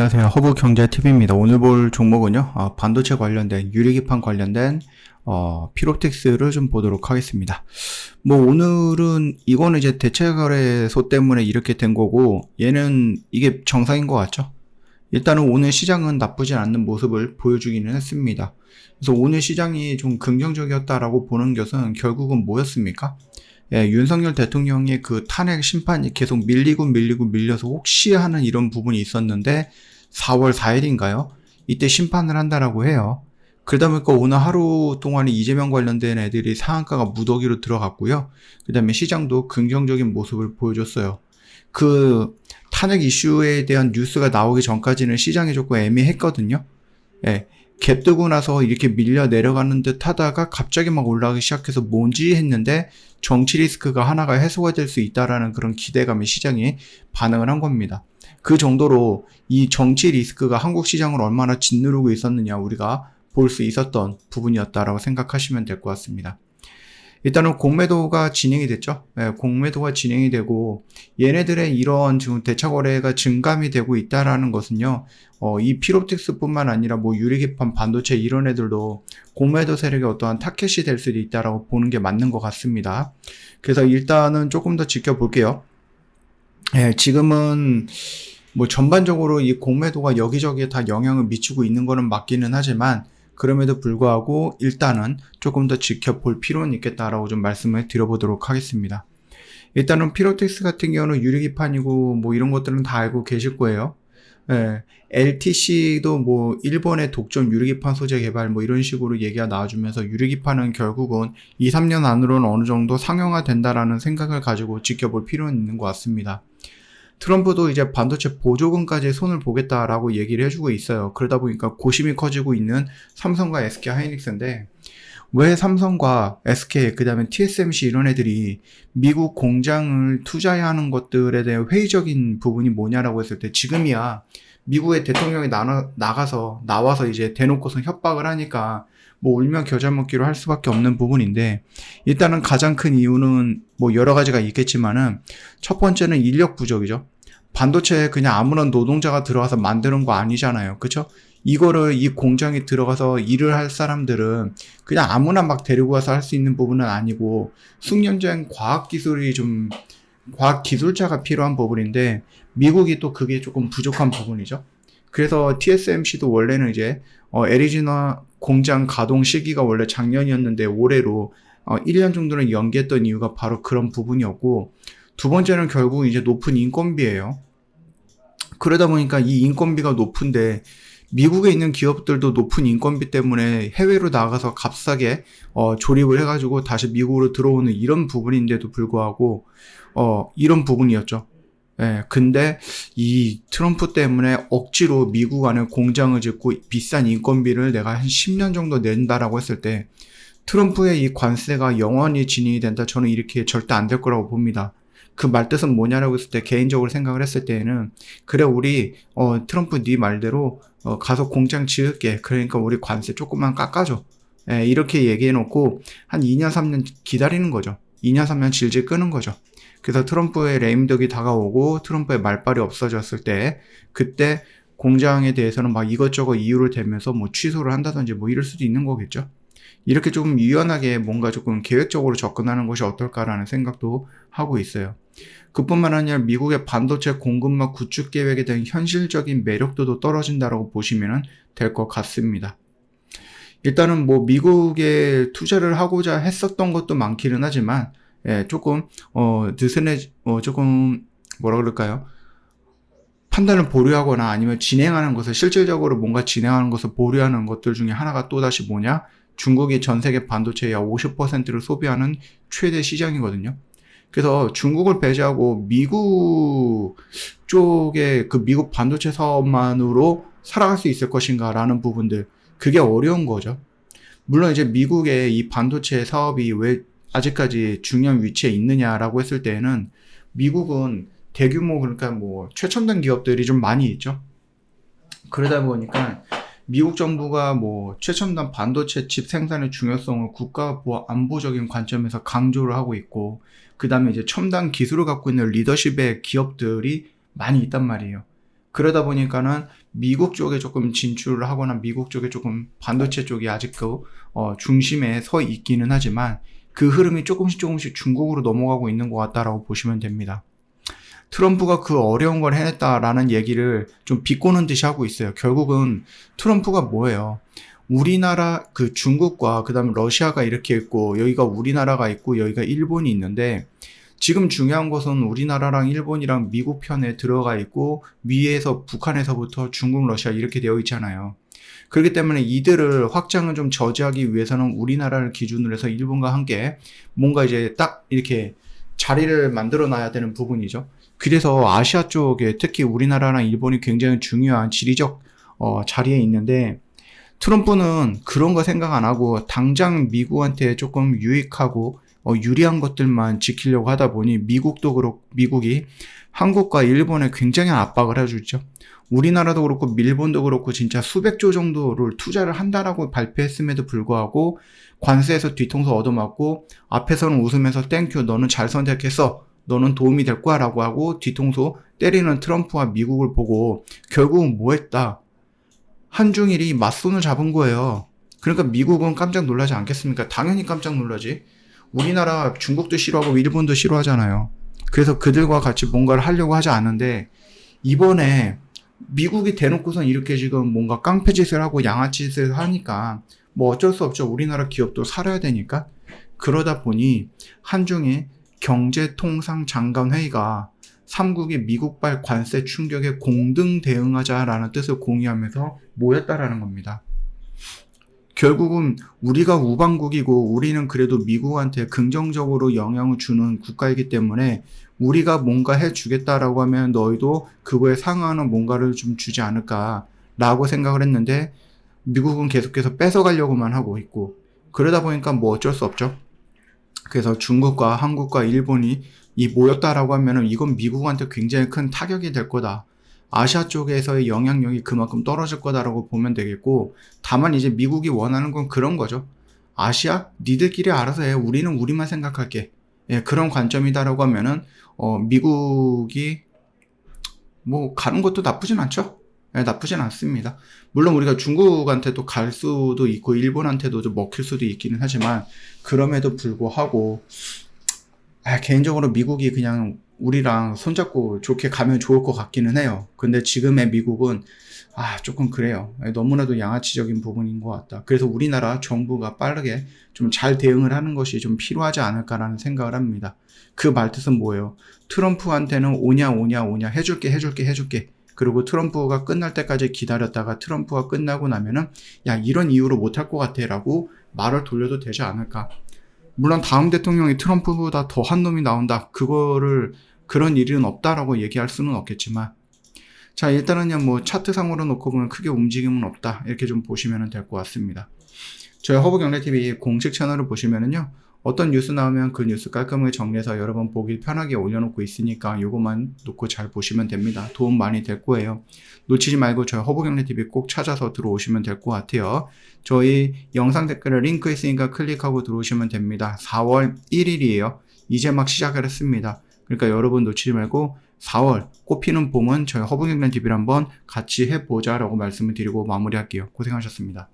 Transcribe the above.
안녕하세요. 허브경제TV입니다. 오늘 볼 종목은요, 반도체 관련된, 유리기판 관련된, 피롭틱스를 좀 보도록 하겠습니다. 오늘은, 이거는 이제 대체거래소 때문에 이렇게 된 거고, 얘는 이게 정상인 것 같죠? 일단은 오늘 시장은 나쁘지 않는 모습을 보여주기는 했습니다. 그래서 오늘 시장이 좀 긍정적이었다라고 보는 것은 결국은 뭐였습니까? 예, 윤석열 대통령의 그 탄핵 심판이 계속 밀려서 혹시 하는 이런 부분이 있었는데 4월 4일인가요? 이때 심판을 한다라고 해요. 그러다 보니까 오늘 하루 동안에 이재명 관련된 애들이 상한가가 무더기로 들어갔고요. 그 다음에 시장도 긍정적인 모습을 보여줬어요. 그 탄핵 이슈에 대한 뉴스가 나오기 전까지는 시장이 조금 애매했거든요. 예. 갭 뜨고 나서 이렇게 밀려 내려가는 듯 하다가 갑자기 막 올라가기 시작해서 뭔지 했는데 정치 리스크가 하나가 해소가 될 수 있다라는 그런 기대감에 시장이 반응을 한 겁니다. 그 정도로 이 정치 리스크가 한국 시장을 얼마나 짓누르고 있었느냐 우리가 볼 수 있었던 부분이었다라고 생각하시면 될 것 같습니다. 일단은 공매도가 진행이 됐죠. 네, 공매도가 진행이 되고 얘네들의 이런 지금 대차 거래가 증감이 되고 있다라는 것은요. 이 피롭틱스뿐만 아니라 유리기판, 반도체 이런 애들도 공매도 세력의 어떠한 타켓이 될 수도 있다라고 보는 게 맞는 것 같습니다. 그래서 일단은 조금 더 지켜볼게요. 네, 지금은 전반적으로 이 공매도가 여기저기에 다 영향을 미치고 있는 거는 맞기는 하지만 그럼에도 불구하고 일단은 조금 더 지켜볼 필요는 있겠다라고 좀 말씀을 드려보도록 하겠습니다. 일단은 피로텍스 같은 경우는 유리기판이고 이런 것들은 다 알고 계실 거예요. 예, LTC도 일본의 독점 유리기판 소재 개발 이런 식으로 얘기가 나와주면서 유리기판은 결국은 2, 3년 안으로는 어느 정도 상용화 된다라는 생각을 가지고 지켜볼 필요는 있는 것 같습니다. 트럼프도 이제 반도체 보조금까지 손을 보겠다라고 얘기를 해주고 있어요. 그러다 보니까 고심이 커지고 있는 삼성과 SK 하이닉스인데 왜 삼성과 SK 그 다음에 TSMC 이런 애들이 미국 공장을 투자해야 하는 것들에 대한 회의적인 부분이 뭐냐라고 했을 때 지금이야 미국의 대통령이 나와서 이제 대놓고서 협박을 하니까 울면 겨자 먹기로 할 수밖에 없는 부분인데 일단은 가장 큰 이유는 여러 가지가 있겠지만은 첫 번째는 인력 부족이죠. 반도체에 그냥 아무런 노동자가 들어가서 만드는 거 아니잖아요. 그쵸? 이거를 이 공장에 들어가서 일을 할 사람들은 그냥 아무나 막 데리고 와서 할 수 있는 부분은 아니고 숙련된 과학 기술자가 필요한 부분인데 미국이 또 그게 조금 부족한 부분이죠. 그래서 TSMC도 원래는 이제 애리조나 공장 가동 시기가 원래 작년이었는데 올해로 1년 정도는 연기했던 이유가 바로 그런 부분이었고 두 번째는 결국 이제 높은 인건비예요. 그러다 보니까 이 인건비가 높은데 미국에 있는 기업들도 높은 인건비 때문에 해외로 나가서 값싸게 조립을 해가지고 다시 미국으로 들어오는 이런 부분인데도 불구하고 이런 부분이었죠. 예, 근데 이 트럼프 때문에 억지로 미국 안에 공장을 짓고 비싼 인건비를 내가 한 10년 정도 낸다라고 했을 때 트럼프의 이 관세가 영원히 진행이 된다. 저는 이렇게 절대 안 될 거라고 봅니다. 그 말뜻은 뭐냐라고 했을 때 개인적으로 생각을 했을 때에는 그래 우리 트럼프 네 말대로 가서 공장 지을게. 그러니까 우리 관세 조금만 깎아줘. 예, 이렇게 얘기해놓고 한 2년 3년 기다리는 거죠. 2년 3년 질질 끄는 거죠. 그래서 트럼프의 레임덕이 다가오고 트럼프의 말빨이 없어졌을 때 그때 공장에 대해서는 이것저것 이유를 대면서 취소를 한다든지 이럴 수도 있는 거겠죠. 이렇게 조금 유연하게 뭔가 조금 계획적으로 접근하는 것이 어떨까라는 생각도 하고 있어요. 그뿐만 아니라 미국의 반도체 공급망 구축 계획에 대한 현실적인 매력도도 떨어진다라고 보시면 될 것 같습니다. 일단은 미국에 투자를 하고자 했었던 것도 많기는 하지만 조금 조금 뭐라 그럴까요? 판단을 보류하거나 아니면 진행하는 것을 실질적으로 뭔가 진행하는 것을 보류하는 것들 중에 하나가 또다시 뭐냐? 중국이 전 세계 반도체의 약 50%를 소비하는 최대 시장이거든요. 그래서 중국을 배제하고 미국 쪽에 그 미국 반도체 사업만으로 살아갈 수 있을 것인가라는 부분들, 그게 어려운 거죠. 물론 이제 미국의 이 반도체 사업이 왜 아직까지 중요한 위치에 있느냐라고 했을 때에는 미국은 대규모 그러니까 최첨단 기업들이 좀 많이 있죠. 그러다 보니까 미국 정부가 최첨단 반도체 칩 생산의 중요성을 국가 안보적인 관점에서 강조를 하고 있고 그 다음에 이제 첨단 기술을 갖고 있는 리더십의 기업들이 많이 있단 말이에요. 그러다 보니까는 미국 쪽에 조금 진출을 하거나 미국 쪽에 조금 반도체 쪽이 아직도 중심에 서 있기는 하지만 그 흐름이 조금씩 중국으로 넘어가고 있는 것 같다라고 보시면 됩니다. 트럼프가 그 어려운 걸 해냈다라는 얘기를 좀 비꼬는 듯이 하고 있어요. 결국은 트럼프가 뭐예요? 우리나라, 그 중국과 그 다음에 러시아가 이렇게 있고 여기가 우리나라가 있고 여기가 일본이 있는데 지금 중요한 것은 우리나라랑 일본이랑 미국 편에 들어가 있고 위에서 북한에서부터 중국, 러시아 이렇게 되어 있잖아요. 그렇기 때문에 이들을 확장을 좀 저지하기 위해서는 우리나라를 기준으로 해서 일본과 함께 뭔가 이제 딱 이렇게 자리를 만들어 놔야 되는 부분이죠. 그래서 아시아 쪽에 특히 우리나라랑 일본이 굉장히 중요한 지리적 자리에 있는데 트럼프는 그런 거 생각 안 하고 당장 미국한테 조금 유익하고 유리한 것들만 지키려고 하다 보니 미국이 한국과 일본에 굉장히 압박을 해주죠. 우리나라도 그렇고 일본도 그렇고 진짜 수백조 정도를 투자를 한다라고 발표했음에도 불구하고 관세에서 뒤통수 얻어맞고 앞에서는 웃으면서 땡큐 너는 잘 선택했어 너는 도움이 될 거야 라고 하고 뒤통수 때리는 트럼프와 미국을 보고 결국은 뭐 했다? 한중일이 맞손을 잡은 거예요. 그러니까 미국은 깜짝 놀라지 않겠습니까? 당연히 깜짝 놀라지. 우리나라 중국도 싫어하고 일본도 싫어하잖아요. 그래서 그들과 같이 뭔가를 하려고 하지 않는데 이번에 미국이 대놓고선 이렇게 지금 뭔가 깡패짓을 하고 양아치짓을 하니까 뭐 어쩔 수 없죠. 우리나라 기업도 살아야 되니까. 그러다 보니 한중일 경제통상장관회의가 3국이 미국발 관세 충격에 공등 대응하자라는 뜻을 공유하면서 모였다라는 겁니다. 결국은 우리가 우방국이고 우리는 그래도 미국한테 긍정적으로 영향을 주는 국가이기 때문에 우리가 뭔가 해주겠다라고 하면 너희도 그거에 상응하는 뭔가를 좀 주지 않을까라고 생각을 했는데 미국은 계속해서 뺏어가려고만 하고 있고 그러다 보니까 뭐 어쩔 수 없죠. 그래서 중국과 한국과 일본이 모였다라고 하면은 이건 미국한테 굉장히 큰 타격이 될 거다. 아시아 쪽에서의 영향력이 그만큼 떨어질 거다라고 보면 되겠고 다만 이제 미국이 원하는 건 그런 거죠. 아시아? 니들끼리 알아서 해. 우리는 우리만 생각할게. 예, 그런 관점이다라고 하면은 미국이 뭐 가는 것도 나쁘진 않죠. 예, 나쁘진 않습니다. 물론 우리가 중국한테도 갈 수도 있고 일본한테도 좀 먹힐 수도 있기는 하지만 그럼에도 불구하고 개인적으로 미국이 그냥 우리랑 손잡고 좋게 가면 좋을 것 같기는 해요. 근데 지금의 미국은 조금 그래요. 너무나도 양아치적인 부분인 것 같다. 그래서 우리나라 정부가 빠르게 좀 잘 대응을 하는 것이 좀 필요하지 않을까라는 생각을 합니다. 그 말뜻은 뭐예요? 트럼프한테는 오냐 해줄게. 그리고 트럼프가 끝날 때까지 기다렸다가 트럼프가 끝나고 나면은 야 이런 이유로 못할 것 같아 라고 말을 돌려도 되지 않을까. 물론 다음 대통령이 트럼프보다 더한 놈이 나온다. 그런 일은 없다라고 얘기할 수는 없겠지만 자 일단은요 뭐 차트상으로 놓고 보면 크게 움직임은 없다. 이렇게 좀 보시면 될 것 같습니다. 저희 허브경제TV 공식 채널을 보시면은요 어떤 뉴스 나오면 그 뉴스 깔끔하게 정리해서 여러분 보기 편하게 올려놓고 있으니까 요것만 놓고 잘 보시면 됩니다. 도움 많이 될 거예요. 놓치지 말고 저희 허브경제TV 꼭 찾아서 들어오시면 될 것 같아요. 저희 영상 댓글에 링크 있으니까 클릭하고 들어오시면 됩니다. 4월 1일이에요. 이제 막 시작을 했습니다. 그러니까 여러분 놓치지 말고 4월 꽃피는 봄은 저희 허브경제TV를 한번 같이 해보자 라고 말씀을 드리고 마무리할게요. 고생하셨습니다.